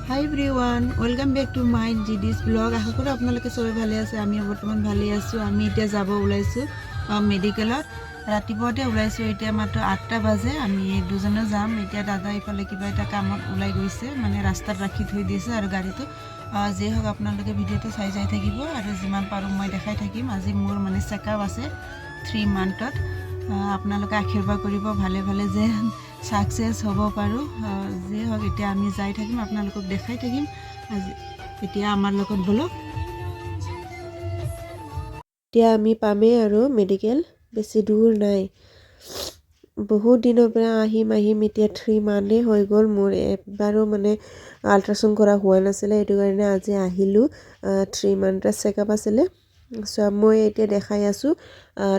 High everyone, welcome back to my জিডিস blog. আশা কৰি আপোনালোকে সবাই ভালে আছে। আমিও বৰ্তমান ভালে আছোঁ। আমি এতিয়া যাব ওলাইছোঁ মেডিকেলত। ৰাতিপুৱাতে ওলাইছোঁ, এতিয়া মাত্ৰ 8টা বাজে। আমি দুজনে যাম। এতিয়া দাদা ইফালে কিবা এটা কামত ওলাই গৈছে, মানে ৰাস্তাত ৰাখি থৈ দিছে আৰু গাড়ীটো। যিয়ে হওক আপোনালোকে ভিডিঅ'টো চাই যাই থাকিব আৰু যিমান পাৰোঁ মই দেখাই থাকিম। আজি মোৰ মানে চেকআপ আছে 3 মান্থত। আপোনালোকে আশীৰ্বাদ কৰিব ভালে ভালে যে সাকসেস হ'ব পাৰোঁ। যিয়ে হওক এতিয়া আমি যাই থাকিম, আপোনালোকক দেখাই থাকিম। এতিয়া আমাৰ লগত বলক। এতিয়া আমি পামেই আৰু মেডিকেল, বেছি দূৰ নাই। বহুত দিনৰ পৰা আহিম এতিয়া 3 মান্থেই হৈ গ'ল। মোৰ এবাৰো মানে আল্ট্ৰাচাউণ্ড কৰা হোৱা নাছিলে, সেইটো কাৰণে আজি আহিলোঁ। 3 মান্থৰ চেকআপ আছিলে। মই এতিয়া দেখাই আছোঁ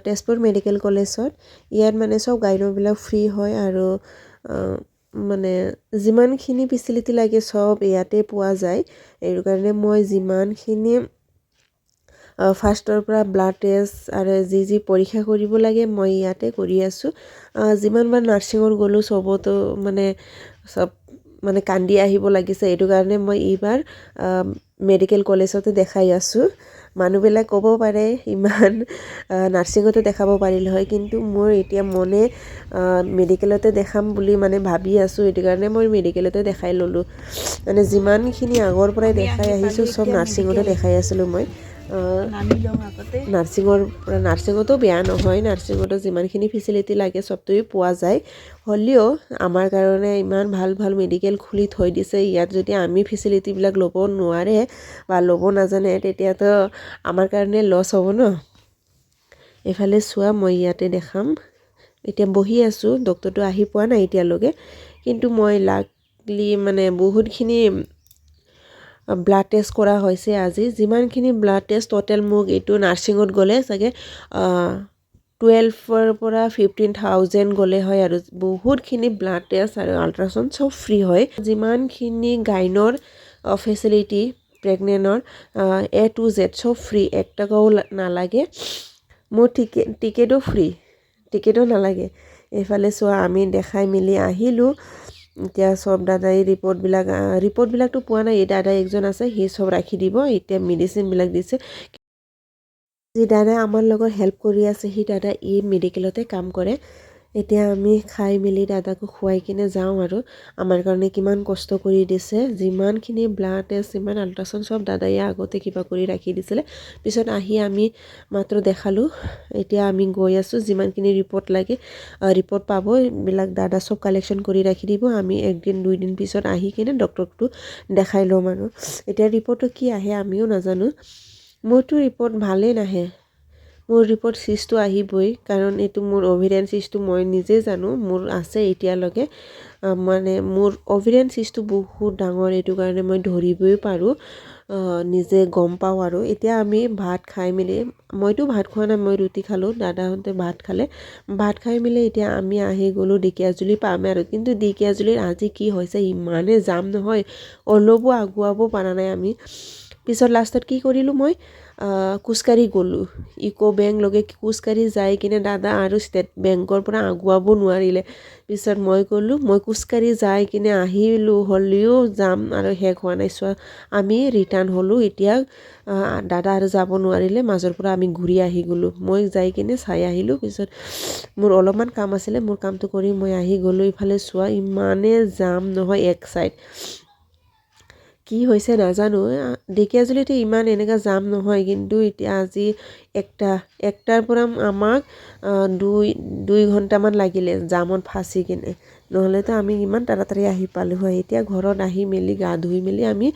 তেজপুৰ মেডিকেল কলেজত। ইয়াত মানে চব গাইনোবিলাক ফ্ৰী হয় আৰু মানে যিমানখিনি ফেচিলিটি লাগে চব ইয়াতে পোৱা যায়। সেইটো কাৰণে মই যিমানখিনি ফাৰ্ষ্টৰ পৰা ব্লাড টেষ্ট আৰু যি পৰীক্ষা কৰিব লাগে মই ইয়াতে কৰি আছোঁ। যিমানবাৰ নাৰ্ছিঙত গ'লোঁ চবতো মানে চব মানে কান্দি আহিব লাগিছে। এইটো কাৰণে মই এইবাৰ মেডিকেল কলেজতে দেখাই আছোঁ। মানুহবিলাক ক'ব পাৰে ইমান নাৰ্ছিঙতে দেখাব পাৰিলে হয়, কিন্তু মোৰ এতিয়া মনে মেডিকেলতে দেখাম বুলি মানে ভাবি আছোঁ। এইটো কাৰণে মই মেডিকেলতে দেখাই ল'লোঁ। মানে যিমানখিনি আগৰ পৰাই আমি দেখাই আহি আহিছোঁ পালোঁ চব এতিয়া নাৰ্ছিঙতে মেডিকেলত। দেখাই আছিলোঁ মই। নামি লওঁ আগতে। নাৰ্ছিঙতো বেয়া নহয়, নাৰ্ছিঙতো যিমানখিনি ফেচিলিটি লাগে চবটোৱে পোৱা যায়। হ'লেও আমাৰ কাৰণে ইমান ভাল ভাল মেডিকেল খুলি থৈ দিছে। ইয়াত যদি আমি ফেচিলিটিবিলাক ল'ব নোৱাৰে বা ল'ব নাজানে তেতিয়াতো আমাৰ কাৰণে লছ হ'ব ন। এইফালে চোৱা, মই ইয়াতে দেখাম। এতিয়া বহি আছোঁ, ডক্টৰটো আহি পোৱা নাই এতিয়ালৈকে, কিন্তু মই লাকলি মানে বহুতখিনি ব্লাড টেষ্ট কৰা হৈছে আজি। যিমানখিনি ব্লাড টেষ্ট টোটেল মোক এইটো নাৰ্ছিঙত গ'লে চাগে 12ৰ পৰা 15,000 গ'লে হয় আৰু বহুতখিনি ব্লাড টেষ্ট আৰু আল্ট্ৰাচাউণ্ড চব ফ্ৰী হয়। যিমানখিনি গাইনৰ ফেচিলিটি প্ৰেগনেণ্টৰ A to Z চব ফ্ৰী, 1 টকাও নালাগে। মোৰ টিকেটো ফ্ৰী, টিকেটো নালাগে। এইফালে চোৱা, আমি দেখাই মেলি আহিলোঁ। এতিয়া চব দাদাই ৰিপৰ্টবিলাকতো পোৱা নাই। এই দাদা একজন আছে, সি চব ৰাখি দিব। এতিয়া মেডিচিনবিলাক দিছে। যি দাদাই আমাৰ লগত হেল্প কৰি আছে সি দাদা এই মেডিকেলতে কাম কৰে। এতিয়া আমি খাই মেলি দাদাকো খুৱাই কিনে যাওঁ আৰু আমাৰ কাৰণে কিমান কষ্ট কৰি দিছে। যিমানখিনি ব্লাড টেষ্ট যিমান আল্ট্ৰাচাউণ্ড চব দাদাই আগতে কিবা কৰি ৰাখি দিছিলে। পিছত আহি আমি মাত্ৰ দেখালোঁ। এতিয়া আমি গৈ আছোঁ। যিমানখিনি ৰিপৰ্ট লাগে ৰিপৰ্ট পাব, এইবিলাক দাদা চব কালেকশ্যন কৰি ৰাখি দিব। আমি 1 দিন 2 দিন পিছত আহি কিনে ডক্টৰকটো দেখাই ল'ম আৰু এতিয়া ৰিপৰ্টটো কি আহে আমিও নাজানো। মোৰতো ৰিপৰ্ট ভালেই নাহে। মোৰ ৰিপৰ্ট চিষ্টটো আহিবই, কাৰণ এইটো মোৰ অভিৰিয়ান চিষ্টটো মই নিজে জানো মোৰ আছে এতিয়ালৈকে। মানে মোৰ অভিৰিয়ান চিষ্টটো বহুত ডাঙৰ, এইটো কাৰণে মই ধৰিবই পাৰোঁ, নিজে গম পাওঁ। আৰু এতিয়া আমি ভাত খাই মেলি, মইতো ভাত খোৱা নাই, মই ৰুটি খালোঁ, দাদাহঁতে ভাত খালে। ভাত খাই মেলি এতিয়া আমি আহি গ'লোঁ ঢেকীয়াজুলি পামে আৰু। কিন্তু ঢেকীয়াজুলিত আজি কি হৈছে, ইমানেই জাম নহয়, অলপো আগুৱাব পৰা নাই আমি। পিছত লাষ্টত কি কৰিলোঁ, মই খোজকাঢ়ি গ'লোঁ ইকো বেংকলৈকে। খোজকাঢ়ি যাই কিনে দাদা আৰু ষ্টেট বেংকৰ পৰা আগুৱাব নোৱাৰিলে। পিছত মই খোজকাঢ়ি যাই কিনে আহিলোঁ, হ'লেও যাম আৰু শেষ হোৱা নাই। চোৱা, আমি ৰিটাৰ্ণ হ'লোঁ। এতিয়া দাদা আৰু যাব নোৱাৰিলে, মাজৰ পৰা আমি ঘূৰি আহি গ'লোঁ। মই যাই কিনে চাই আহিলোঁ। পিছত মোৰ অলপমান কাম আছিলে, মোৰ কামটো কৰি মই আহি গ'লোঁ। ইফালে চোৱা, ইমানেই জাম নহয়, এক চাইড কি হৈছে নাজানো। ঢেকীয়াজুলিতে ইমান এনেকুৱা জাম নহয়, কিন্তু এতিয়া আজি একটাৰ পৰা আমাক 2 ঘণ্টামান লাগিলে জামত ফাঁচি কিনে। নহ'লেতো আমি ইমান তাড়াতাড়ি আহি পালোঁ হয়। এতিয়া ঘৰত আহি মেলি গা ধুই মেলি আমি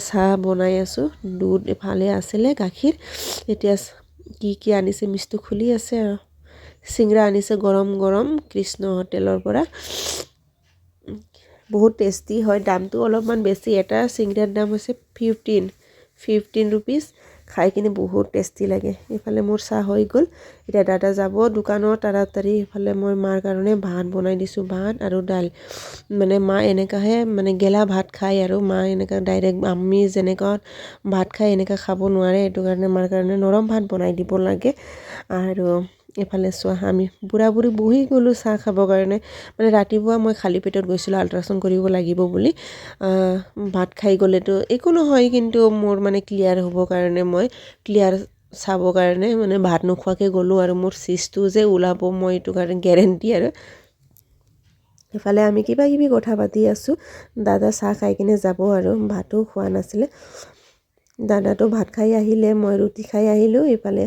চাহ বনাই আছোঁ। দুধ এফালে আছিলে, গাখীৰ। এতিয়া কি আনিছে, মিষ্টো খুলি আছে আৰু চিংৰা আনিছে গৰম গৰম কৃষ্ণ হোটেলৰ পৰা। বহুত টেষ্টি হয়, দামটো অলপমান বেছি। এটা চিংৰাৰ দাম হৈছে 15 ৰুপিজ। খাই কিনে বহুত টেষ্টি লাগে। এইফালে মোৰ চাহ হৈ গ'ল। এতিয়া দাদা যাব দোকানত তাড়াতাড়ি। এইফালে মই মাৰ কাৰণে ভাত বনাই দিছোঁ, ভাত আৰু দাইল। মানে মা এনেকুৱাহে মানে গেলা ভাত খায় আৰু মা এনেকুৱা ডাইৰেক্ট আমি যেনেকুৱা ভাত খাই এনেকুৱা খাব নোৱাৰে। সেইটো কাৰণে মাৰ কাৰণে নৰম ভাত বনাই দিব লাগে। আৰু এফালে চোৱা আমি বুঢ়া বুঢ়ী বহি গ'লোঁ চাহ খাবৰ কাৰণে মানে ৰাতিপুৱা মই খালী পেটত গৈছিলোঁ আল্ট্ৰাচাউণ্ড কৰিব লাগিব বুলি ভাত খাই গ'লেতো একো নহয় কিন্তু মোৰ মানে ক্লিয়াৰ হ'বৰ কাৰণে মই ক্লিয়াৰ চাবৰ কাৰণে মানে ভাত নোখোৱাকৈ গ'লোঁ আৰু মোৰ চিজটো যে ওলাব মই এইটো কাৰণে গেৰেণ্টি আৰু এফালে আমি কিবা কিবি কথা পাতি আছোঁ দাদা চাহ খাই কিনে যাব আৰু ভাতো খোৱা নাছিলে দাদাটো ভাত খাই আহিলে মই ৰুটি খাই আহিলোঁ এইফালে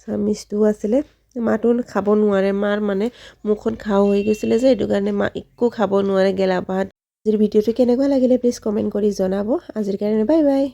মিষ্টিও আছিলে মাটো খাব নোৱাৰে মাৰ মানে মুখখন খাও হৈ গৈছিলে যে সেইটো কাৰণে মা একো খাব নোৱাৰে গেলা ভাত আজিৰ ভিডিঅ'টো কেনেকুৱা লাগিলে প্লিজ কমেণ্ট কৰি জনাব আজিৰ কাৰণে বাই বাই